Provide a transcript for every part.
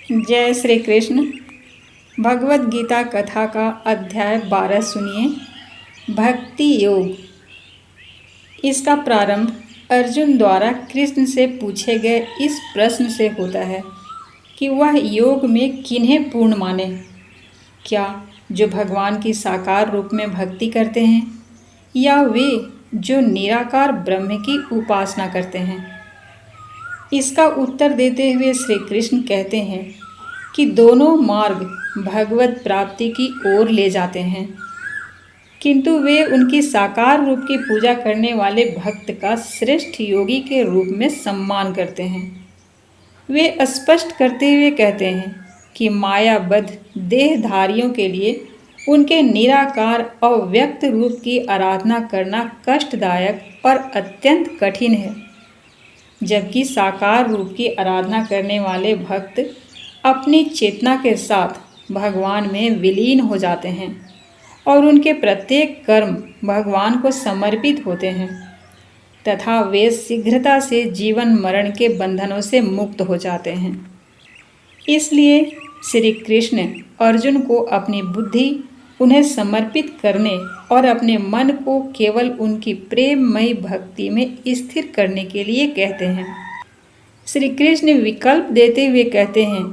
जय श्री कृष्ण। भगवत गीता कथा का अध्याय 12 सुनिए। भक्ति योग। इसका प्रारंभ अर्जुन द्वारा कृष्ण से पूछे गए इस प्रश्न से होता है कि वह योग में किन्हें पूर्ण माने। क्या जो भगवान की साकार रूप में भक्ति करते हैं या वे जो निराकार ब्रह्म की उपासना करते हैं। इसका उत्तर देते हुए श्री कृष्ण कहते हैं कि दोनों मार्ग भगवत प्राप्ति की ओर ले जाते हैं, किंतु वे उनकी साकार रूप की पूजा करने वाले भक्त का श्रेष्ठ योगी के रूप में सम्मान करते हैं। वे स्पष्ट करते हुए कहते हैं कि मायाबद्ध देहधारियों के लिए उनके निराकार अव्यक्त रूप की आराधना करना कष्टदायक और अत्यंत कठिन है, जबकि साकार रूप की आराधना करने वाले भक्त अपनी चेतना के साथ भगवान में विलीन हो जाते हैं और उनके प्रत्येक कर्म भगवान को समर्पित होते हैं तथा वे शीघ्रता से जीवन मरण के बंधनों से मुक्त हो जाते हैं। इसलिए श्री कृष्ण अर्जुन को अपनी बुद्धि उन्हें समर्पित करने और अपने मन को केवल उनकी प्रेममयी भक्ति में स्थिर करने के लिए कहते हैं। श्री कृष्ण विकल्प देते हुए कहते हैं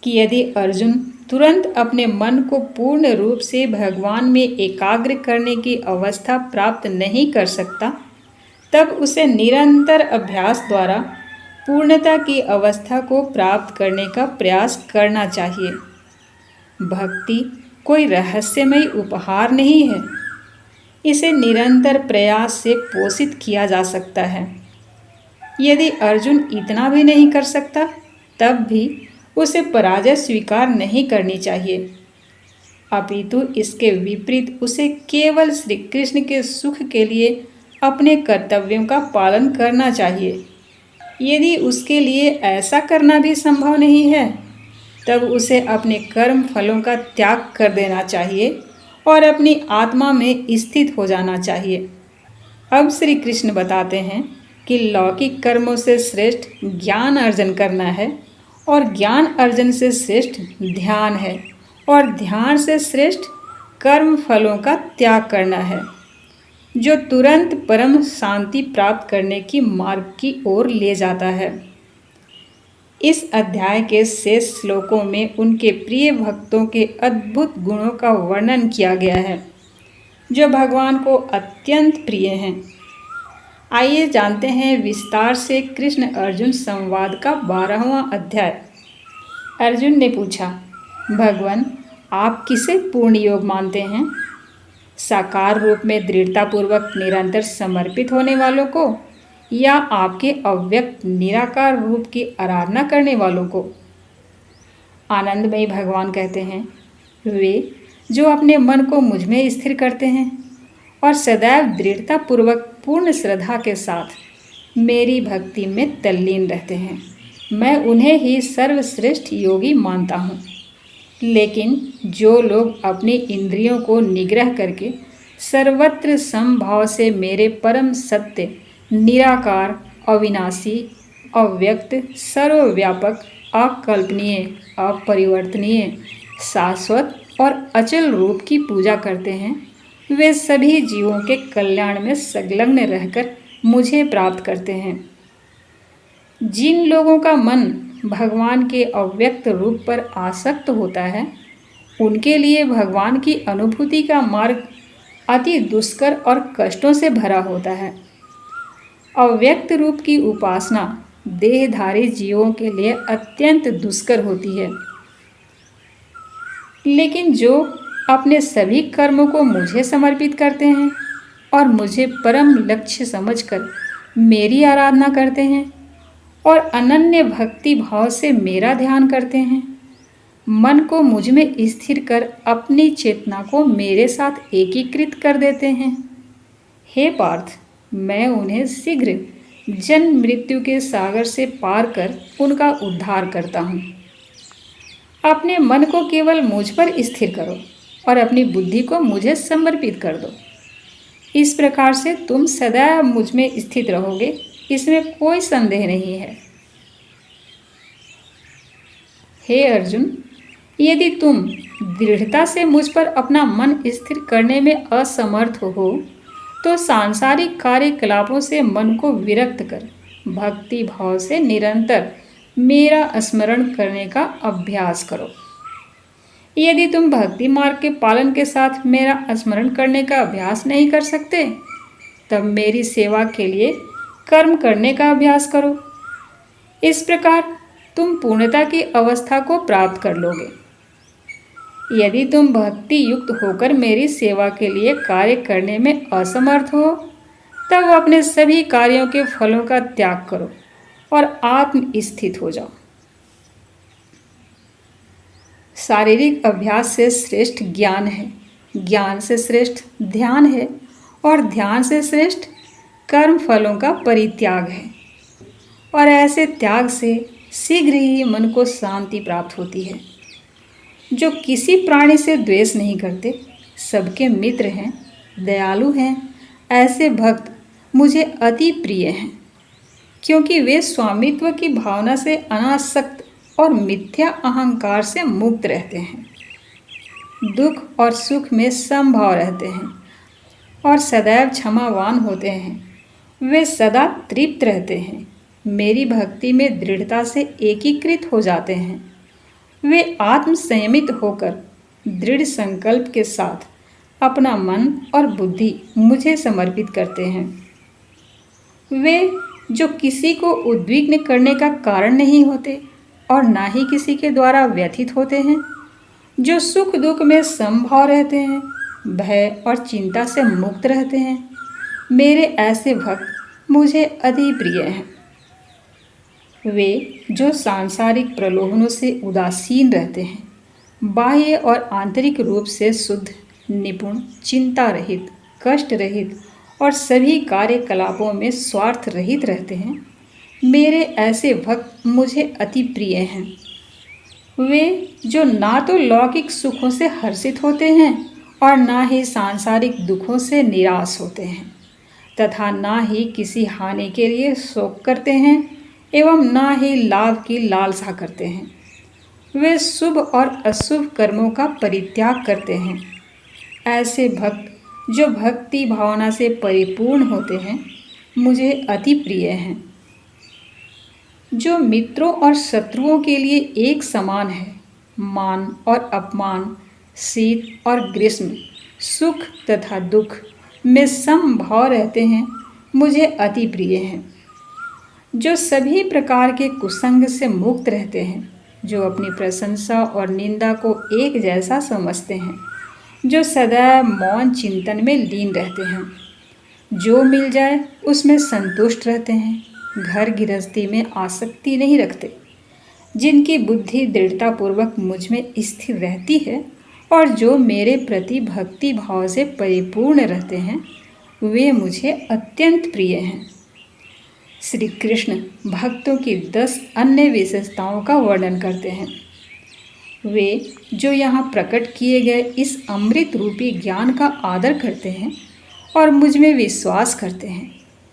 कि यदि अर्जुन तुरंत अपने मन को पूर्ण रूप से भगवान में एकाग्र करने की अवस्था प्राप्त नहीं कर सकता, तब उसे निरंतर अभ्यास द्वारा पूर्णता की अवस्था को प्राप्त करने का प्रयास करना चाहिए। भक्ति कोई रहस्यमय उपहार नहीं है, इसे निरंतर प्रयास से पोषित किया जा सकता है। यदि अर्जुन इतना भी नहीं कर सकता, तब भी उसे पराजय स्वीकार नहीं करनी चाहिए, अपितु इसके विपरीत उसे केवल श्री कृष्ण के सुख के लिए अपने कर्तव्यों का पालन करना चाहिए। यदि उसके लिए ऐसा करना भी संभव नहीं है, तब उसे अपने कर्म फलों का त्याग कर देना चाहिए और अपनी आत्मा में स्थित हो जाना चाहिए। अब श्री कृष्ण बताते हैं कि लौकिक कर्मों से श्रेष्ठ ज्ञान अर्जन करना है और ज्ञान अर्जन से श्रेष्ठ ध्यान है और ध्यान से श्रेष्ठ कर्म फलों का त्याग करना है, जो तुरंत परम शांति प्राप्त करने की मार्ग की ओर ले जाता है। इस अध्याय के शेष श्लोकों में उनके प्रिय भक्तों के अद्भुत गुणों का वर्णन किया गया है, जो भगवान को अत्यंत प्रिय हैं। आइए जानते हैं विस्तार से कृष्ण अर्जुन संवाद का 12वां अध्याय। अर्जुन ने पूछा, भगवान आप किसे पूर्ण योग मानते हैं? साकार रूप में दृढ़तापूर्वक निरंतर समर्पित होने वालों को या आपके अव्यक्त निराकार रूप की आराधना करने वालों को? आनंदमयी भगवान कहते हैं, वे जो अपने मन को मुझ में स्थिर करते हैं और सदैव दृढ़तापूर्वक पूर्ण श्रद्धा के साथ मेरी भक्ति में तल्लीन रहते हैं, मैं उन्हें ही सर्वश्रेष्ठ योगी मानता हूँ। लेकिन जो लोग अपनी इंद्रियों को निग्रह करके सर्वत्र समभाव से मेरे परम सत्य, निराकार, अविनाशी, अव्यक्त, सर्वव्यापक, अकल्पनीय, अपरिवर्तनीय, शाश्वत और अचल रूप की पूजा करते हैं, वे सभी जीवों के कल्याण में संलग्न रहकर मुझे प्राप्त करते हैं। जिन लोगों का मन भगवान के अव्यक्त रूप पर आसक्त होता है, उनके लिए भगवान की अनुभूति का मार्ग अति दुष्कर और कष्टों से भरा होता है। अव्यक्त रूप की उपासना देहधारी जीवों के लिए अत्यंत दुष्कर होती है। लेकिन जो अपने सभी कर्मों को मुझे समर्पित करते हैं और मुझे परम लक्ष्य समझकर मेरी आराधना करते हैं और अनन्य भक्ति भाव से मेरा ध्यान करते हैं, मन को मुझ में स्थिर कर अपनी चेतना को मेरे साथ एकीकृत कर देते हैं, हे पार्थ, मैं उन्हें शीघ्र जन्म मृत्यु के सागर से पार कर उनका उद्धार करता हूँ। अपने मन को केवल मुझ पर स्थिर करो और अपनी बुद्धि को मुझे समर्पित कर दो। इस प्रकार से तुम सदैव मुझ में स्थित रहोगे, इसमें कोई संदेह नहीं है। हे अर्जुन, यदि तुम दृढ़ता से मुझ पर अपना मन स्थिर करने में असमर्थ हो तो सांसारिक कार्यकलापों से मन को विरक्त कर भक्ति भाव से निरंतर मेरा स्मरण करने का अभ्यास करो। यदि तुम भक्ति मार्ग के पालन के साथ मेरा स्मरण करने का अभ्यास नहीं कर सकते, तब मेरी सेवा के लिए कर्म करने का अभ्यास करो। इस प्रकार तुम पूर्णता की अवस्था को प्राप्त कर लोगे। यदि तुम भक्ति युक्त होकर मेरी सेवा के लिए कार्य करने में असमर्थ हो, तब अपने सभी कार्यों के फलों का त्याग करो और आत्म स्थित हो जाओ। शारीरिक अभ्यास से श्रेष्ठ ज्ञान है, ज्ञान से श्रेष्ठ ध्यान है और ध्यान से श्रेष्ठ कर्म फलों का परित्याग है। और ऐसे त्याग से शीघ्र ही मन को शांति प्राप्त होती है। जो किसी प्राणी से द्वेष नहीं करते, सबके मित्र हैं, दयालु हैं, ऐसे भक्त मुझे अति प्रिय हैं, क्योंकि वे स्वामित्व की भावना से अनासक्त और मिथ्या अहंकार से मुक्त रहते हैं, दुख और सुख में समभाव रहते हैं और सदैव क्षमावान होते हैं। वे सदा तृप्त रहते हैं, मेरी भक्ति में दृढ़ता से एकीकृत हो जाते हैं। वे आत्म संयमित होकर दृढ़ संकल्प के साथ अपना मन और बुद्धि मुझे समर्पित करते हैं। वे जो किसी को उद्विग्न करने का कारण नहीं होते और ना ही किसी के द्वारा व्यथित होते हैं, जो सुख दुख में समभाव रहते हैं, भय और चिंता से मुक्त रहते हैं, मेरे ऐसे भक्त मुझे अति प्रिय हैं। वे जो सांसारिक प्रलोभनों से उदासीन रहते हैं, बाह्य और आंतरिक रूप से शुद्ध, निपुण, चिंता रहित, कष्ट रहित और सभी कार्यकलापों में स्वार्थ रहित रहते हैं, मेरे ऐसे भक्त मुझे अति प्रिय हैं। वे जो ना तो लौकिक सुखों से हर्षित होते हैं और ना ही सांसारिक दुखों से निराश होते हैं, तथा ना ही किसी हानि के लिए शोक करते हैं एवं ना ही लाभ की लालसा करते हैं। वे शुभ और अशुभ कर्मों का परित्याग करते हैं। ऐसे भक्त जो भक्ति भावना से परिपूर्ण होते हैं, मुझे अति प्रिय हैं। जो मित्रों और शत्रुओं के लिए एक समान है, मान और अपमान, शीत और ग्रीष्म, सुख तथा दुख में समभाव रहते हैं, मुझे अति प्रिय हैं। जो सभी प्रकार के कुसंग से मुक्त रहते हैं, जो अपनी प्रशंसा और निंदा को एक जैसा समझते हैं, जो सदैव मौन चिंतन में लीन रहते हैं, जो मिल जाए उसमें संतुष्ट रहते हैं, घर गृहस्थी में आसक्ति नहीं रखते, जिनकी बुद्धि दृढ़तापूर्वक मुझ में स्थिर रहती है और जो मेरे प्रति भक्ति भाव से परिपूर्ण रहते हैं, वे मुझे अत्यंत प्रिय हैं। श्री कृष्ण भक्तों की 10 अन्य विशेषताओं का वर्णन करते हैं। वे जो यहाँ प्रकट किए गए इस अमृत रूपी ज्ञान का आदर करते हैं और मुझ में विश्वास करते हैं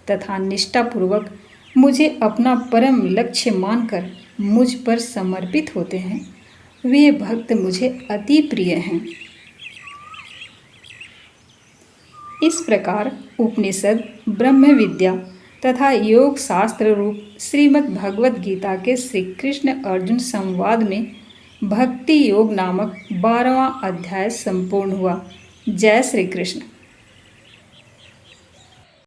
तथा निष्ठापूर्वक मुझे अपना परम लक्ष्य मानकर मुझ पर समर्पित होते हैं, वे भक्त मुझे अति प्रिय हैं। इस प्रकार उपनिषद, ब्रह्म विद्या तथा योग शास्त्र रूप श्रीमद् भगवद गीता के श्री कृष्ण अर्जुन संवाद में भक्ति योग नामक 12वां अध्याय संपूर्ण हुआ। जय श्री कृष्ण।